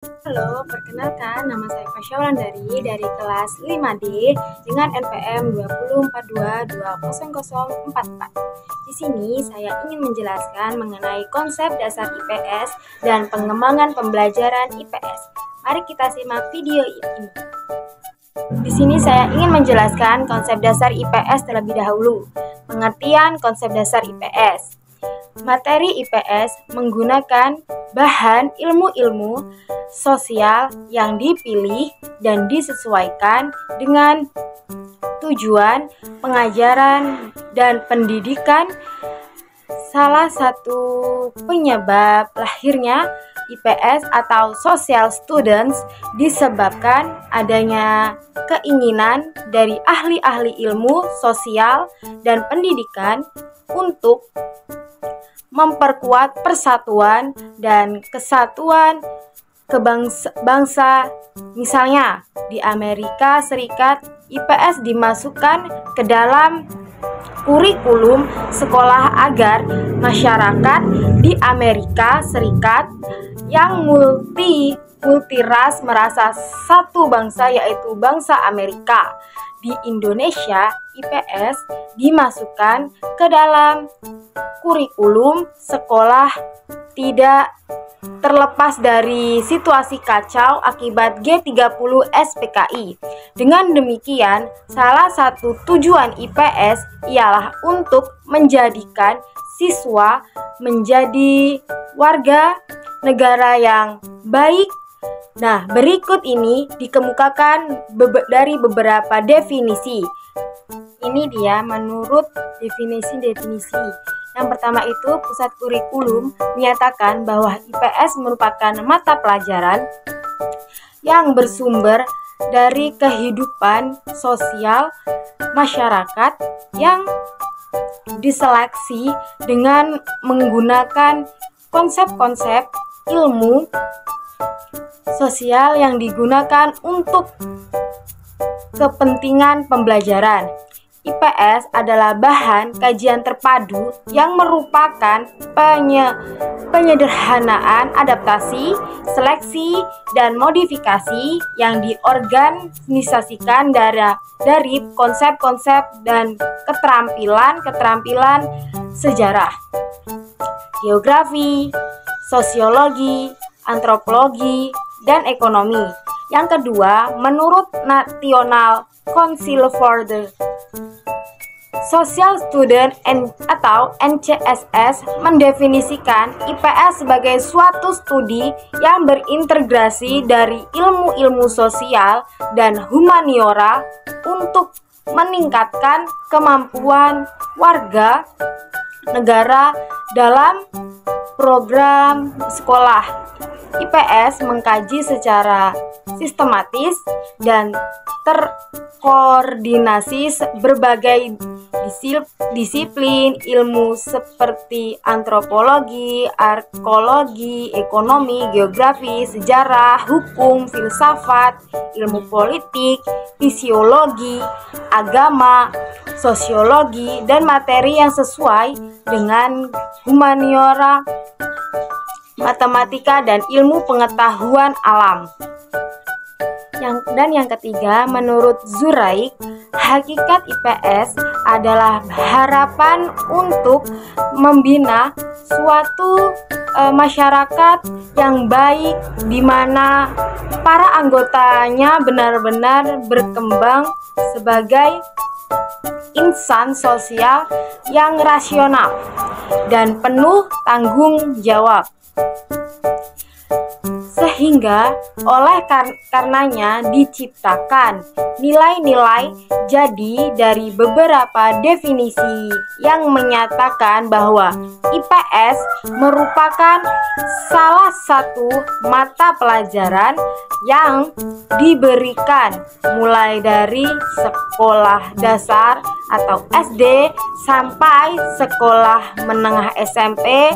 Halo, perkenalkan nama saya Fasya Wulandari dari kelas 5D dengan NPM 2042200044. Di sini saya ingin menjelaskan mengenai konsep dasar IPS dan pengembangan pembelajaran IPS. Mari kita simak video ini. Di sini saya ingin menjelaskan konsep dasar IPS terlebih dahulu. Pengertian konsep dasar IPS. Materi IPS menggunakan bahan ilmu-ilmu sosial yang dipilih dan disesuaikan dengan tujuan pengajaran dan pendidikan. Salah satu penyebab lahirnya IPS atau Social Students disebabkan adanya keinginan dari ahli-ahli ilmu sosial dan pendidikan untuk memperkuat persatuan dan kesatuan bangsa. Misalnya, di Amerika Serikat, IPS dimasukkan ke dalam kurikulum sekolah agar masyarakat di Amerika Serikat yang multiras merasa satu bangsa, yaitu bangsa Amerika. Di Indonesia, IPS dimasukkan ke dalam kurikulum sekolah tidak terlepas dari situasi kacau akibat G30 SPKI. Dengan demikian, salah satu tujuan IPS ialah untuk menjadikan siswa menjadi warga negara yang baik. Nah, berikut ini dikemukakan dari beberapa definisi. Ini dia menurut definisi. Yang pertama itu, pusat kurikulum menyatakan bahwa IPS merupakan mata pelajaran yang bersumber dari kehidupan sosial masyarakat yang diseleksi dengan menggunakan konsep-konsep ilmu sosial yang digunakan untuk kepentingan pembelajaran. IPS adalah bahan kajian terpadu yang merupakan penyederhanaan adaptasi, seleksi, dan modifikasi yang diorganisasikan dari konsep-konsep dan keterampilan sejarah, geografi, sosiologi, antropologi, dan ekonomi. Yang kedua, menurut National Council for the Social Student atau NCSS mendefinisikan IPS sebagai suatu studi yang berintegrasi dari ilmu-ilmu sosial dan humaniora untuk meningkatkan kemampuan warga negara dalam program sekolah. IPS mengkaji secara sistematis dan terkoordinasi berbagai disiplin ilmu seperti antropologi, arkeologi, ekonomi, geografi, sejarah, hukum, filsafat, ilmu politik, fisiologi, agama, sosiologi, dan materi yang sesuai dengan humaniora, matematika, dan ilmu pengetahuan alam. Dan yang ketiga, menurut Zuraik, hakikat IPS adalah harapan untuk membina suatu masyarakat yang baik di mana para anggotanya benar-benar berkembang sebagai insan sosial yang rasional dan penuh tanggung jawab. Sehingga karenanya diciptakan nilai-nilai. Jadi dari beberapa definisi yang menyatakan bahwa IPS merupakan salah satu mata pelajaran yang diberikan mulai dari sekolah dasar atau SD sampai sekolah menengah SMP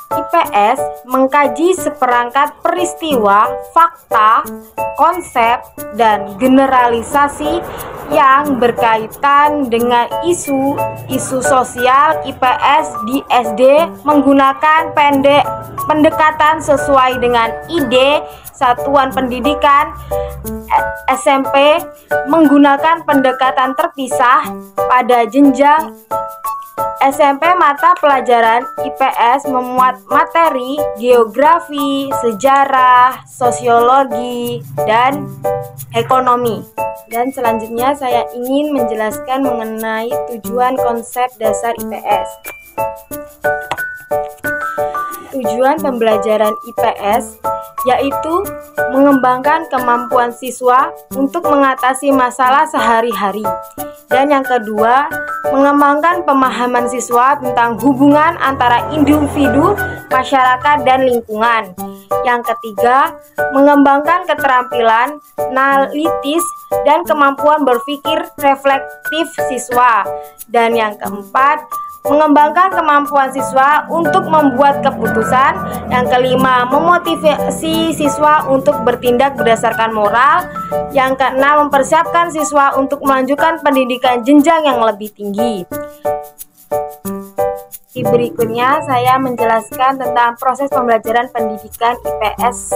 IPS mengkaji seperangkat peristiwa, fakta, konsep, dan generalisasi yang berkaitan dengan isu sosial. IPS di SD menggunakan pendekatan sesuai dengan ide satuan pendidikan. SMP menggunakan pendekatan terpisah. Pada jenjang SMP, mata pelajaran IPS memuat materi geografi, sejarah, sosiologi, dan ekonomi. Dan selanjutnya saya ingin menjelaskan mengenai tujuan konsep dasar IPS. Tujuan pembelajaran IPS yaitu mengembangkan kemampuan siswa untuk mengatasi masalah sehari-hari. Dan yang kedua, mengembangkan pemahaman siswa tentang hubungan antara individu, masyarakat, dan lingkungan. Yang ketiga, mengembangkan keterampilan analitis dan kemampuan berpikir reflektif siswa. Dan yang keempat, mengembangkan kemampuan siswa untuk membuat keputusan. Yang kelima, memotivasi siswa untuk bertindak berdasarkan moral. Yang keenam, mempersiapkan siswa untuk melanjutkan pendidikan jenjang yang lebih tinggi. Berikutnya saya menjelaskan tentang proses pembelajaran pendidikan IPS.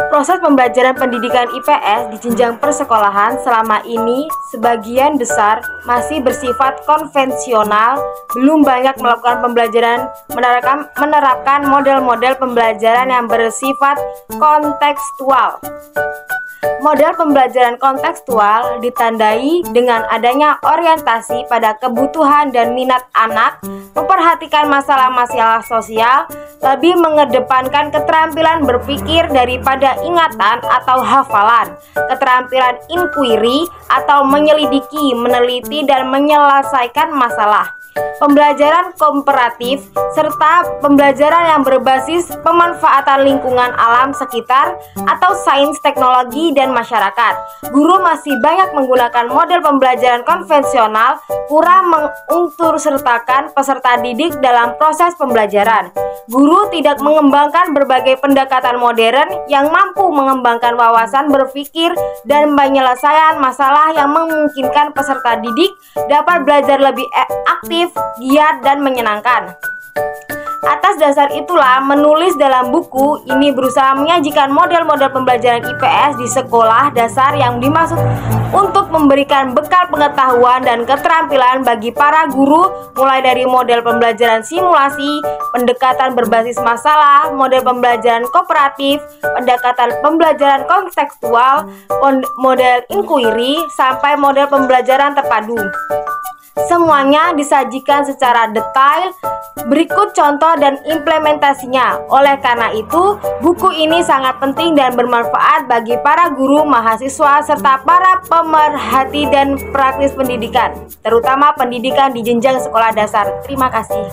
Proses pembelajaran pendidikan IPS di jenjang persekolahan selama ini sebagian besar masih bersifat konvensional, belum banyak melakukan pembelajaran menerapkan model-model pembelajaran yang bersifat kontekstual. Model pembelajaran kontekstual ditandai dengan adanya orientasi pada kebutuhan dan minat anak, memperhatikan masalah-masalah sosial, lebih mengedepankan keterampilan berpikir daripada ingatan atau hafalan, keterampilan inquiry atau menyelidiki, meneliti, dan menyelesaikan masalah, pembelajaran komparatif, serta pembelajaran yang berbasis pemanfaatan lingkungan alam sekitar atau sains, teknologi, dan masyarakat. Guru masih banyak menggunakan model pembelajaran konvensional, kurang menguntursertakan peserta didik dalam proses pembelajaran. Guru tidak mengembangkan berbagai pendekatan modern yang mampu mengembangkan wawasan berpikir dan penyelesaian masalah yang memungkinkan peserta didik dapat belajar lebih aktif, giat, dan menyenangkan. Atas dasar itulah, menulis dalam buku ini berusaha menyajikan model-model pembelajaran IPS di sekolah dasar yang dimaksud untuk memberikan bekal pengetahuan dan keterampilan bagi para guru, mulai dari model pembelajaran simulasi, pendekatan berbasis masalah, model pembelajaran kooperatif, pendekatan pembelajaran kontekstual, model inquiry, sampai model pembelajaran terpadu. Semuanya disajikan secara detail. Berikut contoh dan implementasinya. Oleh karena itu, buku ini sangat penting dan bermanfaat bagi para guru, mahasiswa, serta para pemerhati dan praktis pendidikan, terutama pendidikan di jenjang sekolah dasar. Terima kasih.